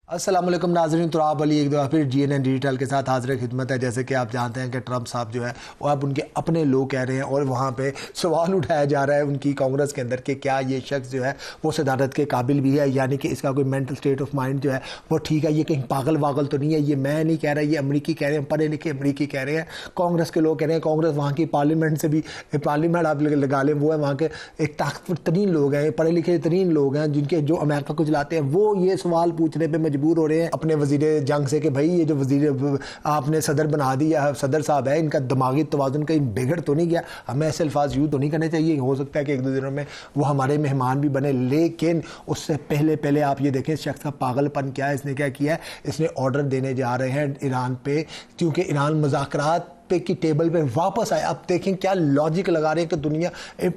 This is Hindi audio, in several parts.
अस्सलाम वालेकुम नाज़रीन, तो आप अली एक दफ़ा फिर GNN डिजिटल के साथ हाज़िर खिदमत है। जैसे कि आप जानते हैं कि ट्रंप साहब जो है वो अब उनके अपने लोग कह रहे हैं और वहाँ पे सवाल उठाया जा रहा है उनकी कांग्रेस के अंदर कि क्या ये शख्स जो है वो सदारत के काबिल भी है, यानी कि इसका कोई मेंटल स्टेट ऑफ माइंड जो है वो ठीक है, ये कहीं पागल वागल तो नहीं है। ये मैं नहीं कह रहा, ये अमरीकी कह रहे हैं, पढ़े लिखे अमरीकी कह रहे हैं, कांग्रेस के लोग कह रहे हैं। कांग्रेस वहाँ की पार्लियामेंट से भी, पार्लियामेंट आप लगा लें, वो है वहाँ के एक ताकतवर तरीन लोग हैं, पढ़े लिखे तरीन लोग हैं, जिनके जो अमेरिका को चलाते हैं, वो ये सवाल पूछने पर मजबूर हो रहे हैं अपने वजीर जंग से कि भाई ये जो वजीर आपने सदर बना दिया, सदर साहब है, इनका दिमागी तवाज़ुन कहीं बिगड़ तो नहीं गया। हमें ऐसे अल्फाज यूँ तो नहीं करने चाहिए। हो सकता है कि एक दो दिनों में वो हमारे मेहमान भी बने, लेकिन उससे पहले आप ये देखें शख्स का पागलपन क्या है। इसने क्या किया है, इसने ऑर्डर देने जा रहे हैं ईरान पे, क्योंकि ईरान मुज़ाकरात पे की टेबल पे वापस आए। अब देखें क्या लॉजिक लगा रहे हैं कि दुनिया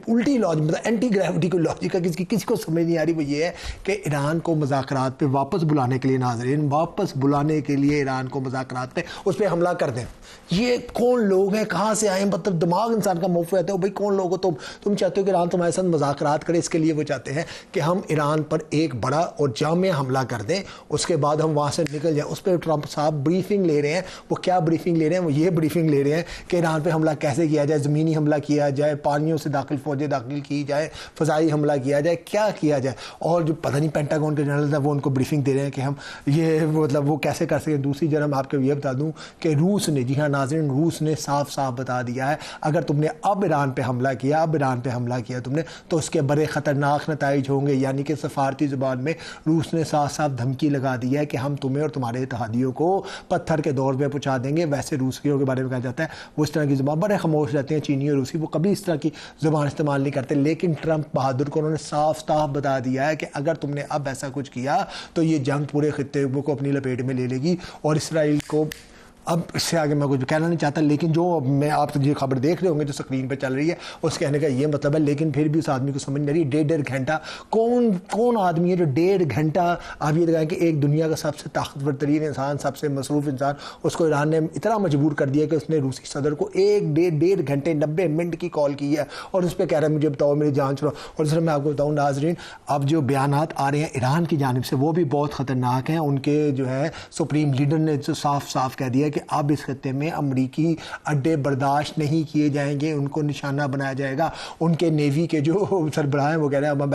उल्टी लॉजिक, मतलब एंटी ग्रेविटी को लॉजिक है, किसी को समझ नहीं आ रही। वो ये है कि ईरान को मुज़ाकरात पे वापस बुलाने के लिए, नाज़रीन वापस बुलाने के लिए ईरान को मुज़ाकरात पे उस पर हमला कर दें। ये कौन लोग हैं, कहाँ से आए, मतलब दिमाग इंसान का मुफ्त रहता है। भाई कौन लोग हो तुम चाहते हो कि ईरान तुम्हारे साथ मुज़ाकरात करे। इसके लिए वो चाहते हैं कि हम ईरान पर एक बड़ा और जामिया हमला कर दें, उसके बाद हम वहाँ से निकल जाएं। उस पर ट्रंप साहब ब्रीफिंग ले रहे हैं। वो क्या ब्रीफिंग ले रहे हैं? वो ये ब्रीफिंग ले रहे हैं कि ईरान पे हमला कैसे किया जाए, ज़मीनी हमला किया जाए, पानियों से फौजें दाखिल की जाए, फ़ज़ाई हमला किया जाए, क्या किया जाए। और जो पता नहीं पेंटागन के जनरल था वो उनको ब्रीफिंग दे रहे हैं कि हम ये मतलब वो कैसे कर सकें। दूसरी जगह मैं आपको ये बता दूं कि रूस ने, जी हाँ नाज़रीन, रूस ने साफ साफ बता दिया है अगर तुमने अब ईरान पे हमला किया, अब ईरान पे हमला किया तुमने, तो उसके बड़े ख़तरनाक नताइज होंगे। यानी कि सफारती ज़ुबान में रूस ने साफ साफ धमकी लगा दी है कि हम तुम्हें और तुम्हारे इत्तेहादियों को पत्थर के दौर पर पहुँचा देंगे। वैसे रूसियों के बारे में कहा जाता है वो इस तरह की ज़ुबान बड़े खामोश रहते हैं, चीनी और रूसी, वो कभी इस तरह की ज़ुबान इस्तेमाल नहीं करते। लेकिन ट्रंप बहादुर को उन्होंने साफ साफ बता दिया है कि अगर तुमने अब ऐसा कुछ किया तो ये जंग पूरे खित्ते को अपनी लपेट में ले लेगी और इसराइल को, अब इससे आगे मैं कुछ कहना नहीं चाहता, लेकिन जो मैं आप ये खबर देख रहे होंगे जो स्क्रीन पे चल रही है उस कहने का ये मतलब है। लेकिन फिर भी उस आदमी को समझ नहीं रही, डेढ़ घंटा कौन आदमी है जो 1.5 घंटा, आप ये लगाएं कि एक दुनिया का सबसे ताकतवर तरीन इंसान, सबसे मसरूफ़ इंसान, उसको ईरान ने इतना मजबूर कर दिया कि उसने रूसी सदर को डेढ़ घंटे 90 मिनट की कॉल की है और उस पर कह रहा है मुझे बताओ, मेरी जान छुड़ाओ। और दूसरा मैं आपको बताऊँ नाज़रीन, अब जो बयानात आ रहे हैं ईरान की जानिब से वो भी बहुत ख़तरनाक हैं। उनके जो है सुप्रीम लीडर ने जो साफ साफ कह दिया कि अब इस खत्ते में अमरीकी अड्डे बर्दाश्त नहीं किए जाएंगे, उनको निशाना बनाया जाएगा। उनके नेवी के जो सरबराह हैं वो कह रहे हैं अब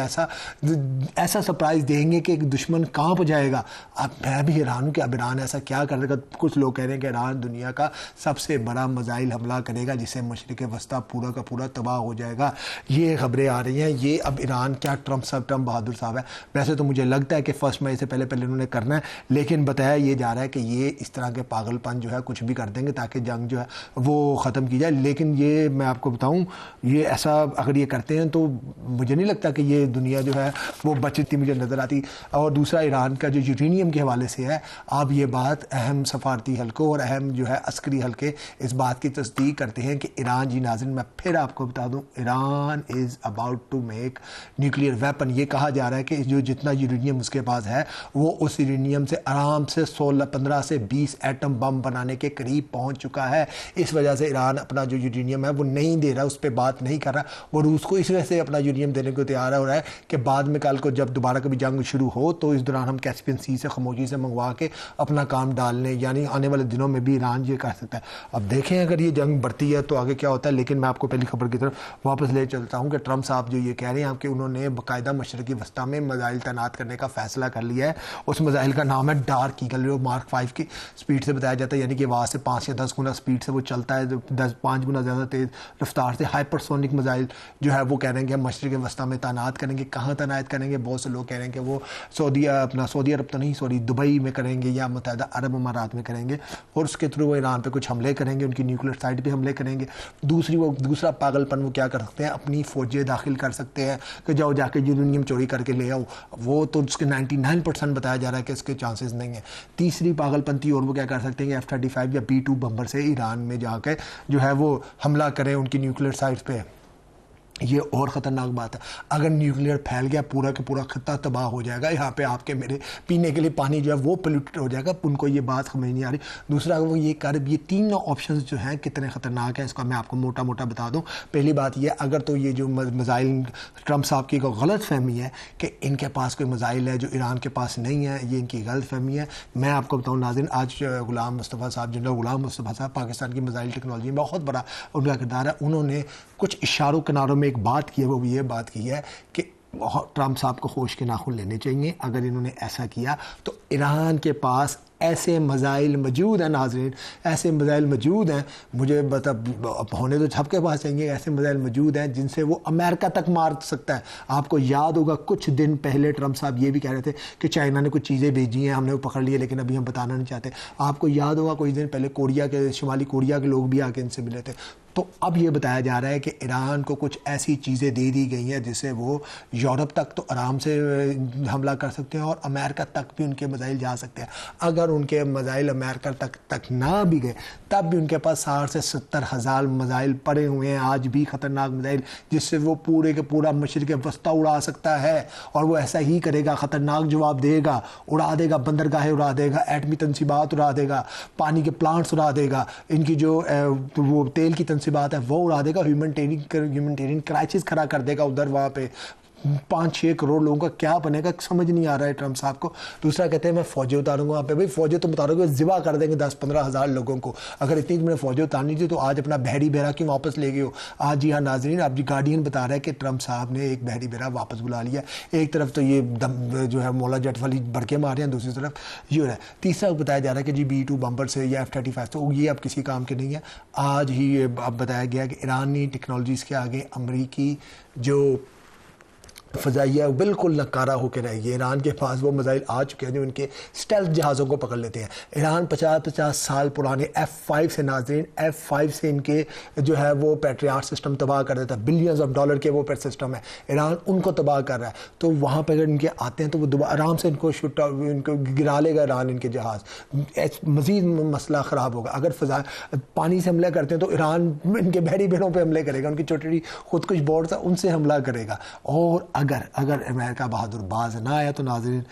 ऐसा सरप्राइज़ देंगे कि दुश्मन कांप जाएगा। अब मैं भी हैरान हूँ कि अब ईरान ऐसा क्या करेगा। कुछ लोग कह रहे हैं कि ईरान दुनिया का सबसे बड़ा मिसाइल हमला करेगा जिससे मशरिक़ वस्ता पूरा का पूरा तबाह हो जाएगा। ये खबरें आ रही हैं। ये अब ईरान क्या ट्रंप बहादुर साहब है। वैसे तो मुझे लगता है कि 1 मई से पहले उन्होंने करना है, लेकिन बताया ये जा रहा है कि ये इस तरह के पागलपन जो है कुछ भी कर देंगे ताकि जंग जो है वो ख़त्म की जाए। लेकिन ये मैं आपको बताऊं, ये ऐसा अगर ये करते हैं तो मुझे नहीं लगता कि ये दुनिया जो है वो बचती मुझे नज़र आती। और दूसरा ईरान का जो यूरेनियम के हवाले से है, आप ये बात अहम सफारती हल्कों और अहम जो है अस्करी हल्के इस बात की तस्दीक करते हैं कि ईरान, जी नाज़रीन मैं फिर आपको बता दूँ, Iran is about to make nuclear weapon. ये कहा जा रहा है कि जो जितना यूरेनियम उसके पास है वो उस यूरेनियम से आराम से 15 से 20 एटम बम बनाने के करीब पहुंच चुका है। इस वजह से ईरान अपना जो यूरेनियम है वो नहीं दे रहा, उस पर बात नहीं कर रहा। वो रूस को इस वजह से अपना यूरेनियम देने को तैयार हो रहा है कि बाद में कल को जब दोबारा कभी जंग शुरू हो तो इस दौरान हम कैस्पियन सी से खामोशी से मंगवा के अपना काम डाल लें। यानी आने वाले दिनों में भी ईरान ये कर सकता है। अब देखें अगर ये जंग बढ़ती है तो आगे क्या होता है। लेकिन मैं आपको पहली खबर की तरफ वापस ले चलता हूँ कि ट्रंप साहब जो ये कह रहे हैं कि उन्होंने बाकायदा मशरक़ी वस्ता में मिसाइल तैनात करने का फैसला कर लिया है। उस मिसाइल का नाम है डार्क ईगल, जो मार्क 5 की स्पीड से बताया जाता है, यानी कि वहाँ से 5 या 10 गुना स्पीड से वो चलता है, 5 गुना ज़्यादा तेज़ रफ्तार से हाइपरसोनिक मिसाइल जो है वो कह रहे हैं कि हम मशरिक़ वस्ता में तैनात करेंगे। कहाँ तैनात करेंगे? बहुत से लोग कह रहे हैं कि वो सऊदी अरब तो नहीं, सॉरी दुबई में करेंगे या मुत्तहिदा अरब अमारात में करेंगे और उसके थ्रू वो ईरान पे कुछ हमले करेंगे, उनकी न्यूक्लियर साइट पे हमले करेंगे। दूसरा पागलपन वो क्या कर सकते हैं, अपनी फ़ौजें दाखिल कर सकते हैं कि जाओ जाके यूरेनियम चोरी करके ले आओ। वो तो उसके 99% बताया जा रहा है कि इसके चांसेस नहीं है। तीसरी पागलपंती और वो क्या कर सकते हैं कि F-35 या B-2 बम्बर से ईरान में जाकर जो है वो हमला करें उनकी न्यूक्लियर साइट्स पे। ये और ख़तरनाक बात है। अगर न्यूक्लियर फैल गया पूरा का पूरा खत्ता तबाह हो जाएगा, यहाँ पे आपके मेरे पीने के लिए पानी जो है वो पोल्यूटेड हो जाएगा। उनको ये बात समझ नहीं आ रही। दूसरा वो ये तीनों ऑप्शंस जो हैं कितने ख़तरनाक हैं, इसका मैं आपको मोटा मोटा बता दूँ। पहली बात ये, अगर तो ये जो मिसाइल ट्रम्प साहब की गलत फहमी है कि इनके पास कोई मिसाइल है जो ईरान के पास नहीं है, ये इनकी गलत फहमी है। मैं आपको बताऊँ नाज़रीन, आज गुलाम मुस्तफ़ा साहब, जनरल गुलाम मुस्तफ़ा साहब, पाकिस्तान की मिसाइल टेक्नोलॉजी में बहुत बड़ा उनका किरदार है। उन्होंने कुछ इशारों किनारों में एक बात की है, वो ये बात की है कि ट्रम्प साहब को होश के नाखून लेने चाहिए। अगर इन्होंने ऐसा किया तो ईरान के पास ऐसे मिसाइल मौजूद हैं नाज़रीन, ऐसे मिसाइल मौजूद हैं, मुझे होने तो सबके पास चाहिए, ऐसे मिसाइल मौजूद हैं जिनसे वो अमेरिका तक मार सकता है। आपको याद होगा कुछ दिन पहले ट्रम्प साहब ये भी कह रहे थे कि चाइना ने कुछ चीज़ें भेजी हैं, हमने वो पकड़ लिए, लेकिन अभी हम बताना नहीं चाहते। आपको याद होगा कुछ दिन पहले शुमाली कोरिया के लोग भी आके इनसे मिले थे। तो अब ये बताया जा रहा है कि ईरान को कुछ ऐसी चीज़ें दे दी गई हैं जिससे वो यूरोप तक तो आराम से हमला कर सकते हैं और अमेरिका तक भी उनके मिसाइल जा सकते हैं। अगर उनके मिसाइल अमेरिका तक ना भी गए तब भी उनके पास 60 से 70 हज़ार मिसाइल पड़े हुए हैं आज भी, ख़तरनाक मिसाइल, जिससे वो पूरे के पूरा मशरिक़ वस्ता उड़ा सकता है। और वो ऐसा ही करेगा, ख़तरनाक जवाब देगा, उड़ा देगा, बंदरगाहें उड़ा देगा, एटमी तनसीबात उड़ा देगा, पानी के प्लांट्स उड़ा देगा, इनकी जो वो तेल की बात है वो उड़ा देगा, ह्यूमैनिटेरियन क्राइसिस खड़ा कर देगा उधर। वहाँ पे 5-6 करोड़ लोगों का क्या बनेगा समझ नहीं आ रहा है ट्रम्प साहब को। दूसरा कहते हैं मैं फ़ौजें उतारूंगा वहाँ पे। भाई फ़ौजें तुम उतारोगे, ज़िबा कर देंगे 10-15 हज़ार लोगों को। अगर इतनी तुमने फ़ौजें उतारनी थी तो आज अपना बहरी बेरा क्यों वापस ले गए हो? आज जी हाँ नाज़रीन, अब जी गार्डियन बता रहा है कि ट्रम्प साहब ने एक बहरी बेरा वापस बुला लिया। एक तरफ तो ये जो है मौला जट वाली भड़के मार रहे हैं, दूसरी तरफ ये हो रहा है। तीसरा बताया जा रहा है कि जी B-2 बम्बर से या F-35 तो ये अब किसी काम के नहीं है। आज ही अब बताया गया कि ईरानी टेक्नोलॉजीज़ के आगे अमरीकी जो फ़ज़ाइया बिल्कुल नकारा होकर रहेगी। ईरान के पास वो मिसाइल आ चुके हैं जो इनके स्टेल्थ जहाज़ों को पकड़ लेते हैं। ईरान 50-50 साल पुराने F-5 से नाज़रीन, F-5 से इनके जो है वो पैट्रियाट सिस्टम तबाह कर देता है। बिलियंस ऑफ डॉलर के वो पेट सिस्टम है, ईरान उनको तबाह कर रहा है। तो वहाँ पर अगर इनके आते हैं तो वो दोबारा आराम से इनको गिरा लेगा ईरान, इनके जहाज़। मज़ीद मसला ख़राब होगा। अगर फ़ज़ा पानी से हमला करते हैं तो ईरान इनके बहरी बेड़ों पर हमले करेगा, उनकी छोटी खुदकुश बोर्ड था उनसे हमला करेगा। और अगर अमेरिका बहादुर बाज ना आया तो नाज़रीन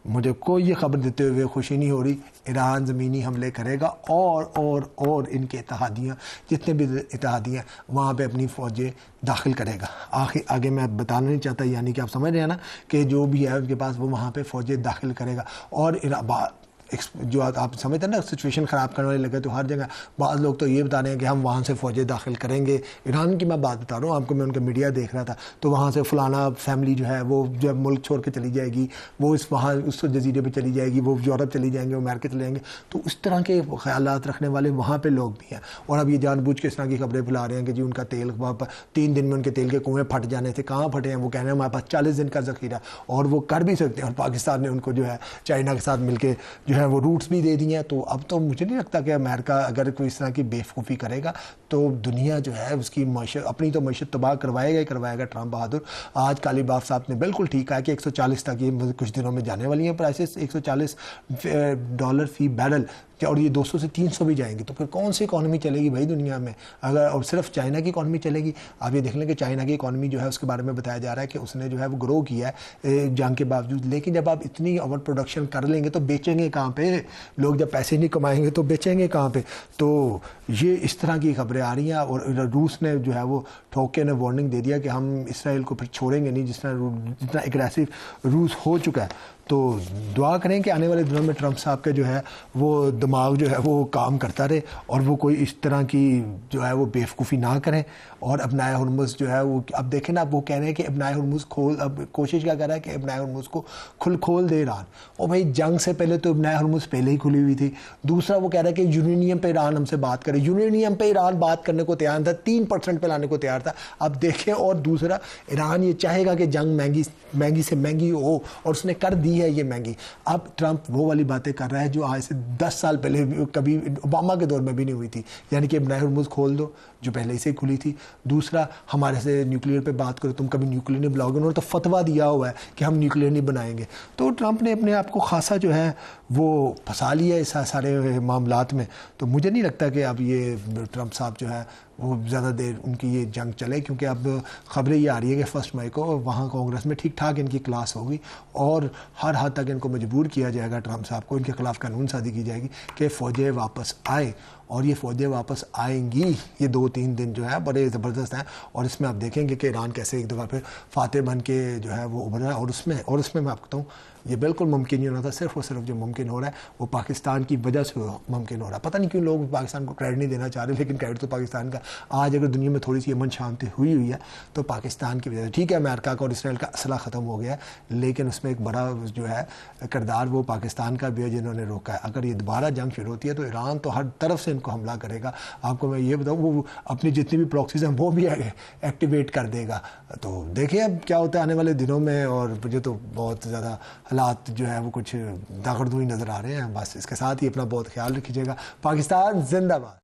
मुझे कोई ये खबर देते हुए खुशी नहीं हो रही, ईरान ज़मीनी हमले करेगा और इनके इत्तेहादियाँ जितने भी इत्तेहादियाँ वहाँ पे अपनी फ़ौजें दाखिल करेगा। आगे मैं बताना नहीं चाहता, यानी कि आप समझ रहे हैं ना कि जो भी है उनके पास वो वहाँ पे फ़ौजें दाखिल करेगा। और जो आप समझते हैं ना सिचुएशन ख़राब करने वाले लगे तो हर जगह बाज़ लोग तो ये बता रहे हैं कि हम वहाँ से फ़ौजें दाखिल करेंगे। ईरान की मैं बात बता रहा हूँ आपको, मैं उनका मीडिया देख रहा था तो वहाँ से फ़लाना फैमिली जो है वो जब मुल्क छोड़ के चली जाएगी, वो वहाँ उस जजीरे पर चली जाएगी, वो यूरोप चली जाएंगे, वो अमेरिका चले जाएंगे। तो उस तरह के ख्यालात रखने वाले वहाँ पर लोग भी हैं। और अब ये जानबूझ के इस तरह की खबरें फैला रहे हैं कि जी उनका तेल 3 दिन में उनके तेल के कुएँ फट जाने थे। कहाँ फटे हैं? वो कह रहे हैं हमारे पास 40 दिन का ज़ख़ीरा, और वो कर भी सकते हैं। और पाकिस्तान ने उनको जो है चाइना के साथ मिलकर जो है वो रूट्स भी दे दिए हैं। तो अब तो मुझे नहीं लगता कि अमेरिका अगर कोई इस तरह की बेवकूफ़ी करेगा तो दुनिया जो है उसकी मैशत, अपनी तो मैशत तबाह करवाएगा ही करवाएगा ट्रम्प बहादुर। आज कालीबाफ साहब ने बिल्कुल ठीक कहा कि 140 तक ये कुछ दिनों में जाने वाली हैं प्राइसेस, $140 फ़ी बैरल, और ये 200 से 300 भी जाएंगे। तो फिर कौन सी इकॉनमी चलेगी भाई दुनिया में? अगर और सिर्फ चाइना की इकॉनमी चलेगी। आप ये देख लें कि चाइना की इकॉनमी जो है उसके बारे में बताया जा रहा है कि उसने जो है वो ग्रो किया है जंग के बावजूद। लेकिन जब आप इतनी ओवर प्रोडक्शन कर लेंगे तो बेचेंगे कहाँ पे? लोग जब पैसे नहीं कमाएंगे तो बेचेंगे कहाँ पे? तो ये इस तरह की खबरें आ रही हैं। और रूस ने जो है वो ठोके ने वार्निंग दे दिया कि हम इसराइल को फिर छोड़ेंगे नहीं, जितना एग्रेसिव रूस हो चुका है। तो दुआ करें कि आने वाले दिनों में ट्रम्प साहब का जो है वो दिमाग जो है वो काम करता रहे और वो कोई इस तरह की जो है वो बेवकूफ़ी ना करें। और अपनाए हुर्मुज़ जो है वो अब देखें ना, वो कह रहे हैं कि अपनाए हुर्मुज़ खोल, अब कोशिश क्या कर रहा है कि अपनाए हुर्मुज़ को खोल दे ईरान। और भाई जंग से पहले तो अपनाए हुर्मुज़ पहले ही खुली हुई थी। दूसरा वो कह रहा है कि यूरेनियम पे ईरान हमसे बात करे, यूरेनियम पे ईरान बात करने को तैयार था, 3% पे लाने को तैयार था। अब देखें, और दूसरा ईरान ये चाहेगा कि जंग महंगी से महंगी हो, और उसने कर दी है ये महंगी। अब ट्रम्प वो वाली बातें कर रहा है जो आज से 10 साल पहले कभी ओबामा के दौर में भी नहीं हुई थी, यानी कि अपनाए हुर्मुज़ खोल दो, जो पहले से ही खुली थी। दूसरा, हमारे से न्यूक्लियर पे बात करो, तुम कभी न्यूक्लियर नहीं बनाओगे, उन्होंने तो फतवा दिया हुआ है कि हम न्यूक्लियर नहीं बनाएंगे। तो ट्रंप ने अपने आप को खासा जो है वो फंसा लिया इस सारे मामलात में। तो मुझे नहीं लगता कि अब ये ट्रंप साहब जो है वो ज़्यादा देर उनकी ये जंग चले, क्योंकि अब खबरें ये आ रही है कि 1 मई को वहाँ कांग्रेस में ठीक ठाक इनकी क्लास होगी और हर हद तक इनको मजबूर किया जाएगा, ट्रंप साहब को, इनके खिलाफ कानून साजी की जाएगी कि फ़ौजें वापस आए। और ये फ़ौजें वापस आएंगी, ये 2-3 दिन जो है बड़े ज़बरदस्त हैं। और इसमें आप देखेंगे कि ईरान कैसे एक दफ़ा फिर फातेह बन के जो है वो उभर रहा है। और उसमें मैं आपको बताऊँ, ये बिल्कुल मुमकिन नहीं होना था। सिर्फ और सिर्फ जो मुमकिन हो रहा है वो पाकिस्तान की वजह से मुमकिन हो रहा है। पता नहीं क्यों लोग पाकिस्तान को क्रेडिट नहीं देना चाह रहे, लेकिन क्रेडिट तो पाकिस्तान का। आज अगर दुनिया में थोड़ी सी अमन शांति हुई है तो पाकिस्तान की वजह से। ठीक है, अमेरिका का और इसराइल का असला ख़त्म हो गया है, लेकिन उसमें एक बड़ा जो है किरदार वो पाकिस्तान का भी है, जिन्होंने रोका है। अगर ये दोबारा जंग शुरू होती है तो ईरान तो हर तरफ से इनको हमला करेगा। आपको मैं ये बताऊँ, वो अपनी जितनी भी प्रॉक्सीज हैं वो भी एक्टिवेट कर देगा। तो देखिए अब क्या होता है आने वाले दिनों में। और मुझे तो बहुत ज़्यादा हालात जो है वो कुछ दागड़दुई नज़र आ रहे हैं। बस इसके साथ ही अपना बहुत ख्याल रखिएगा। पाकिस्तान जिंदाबाद।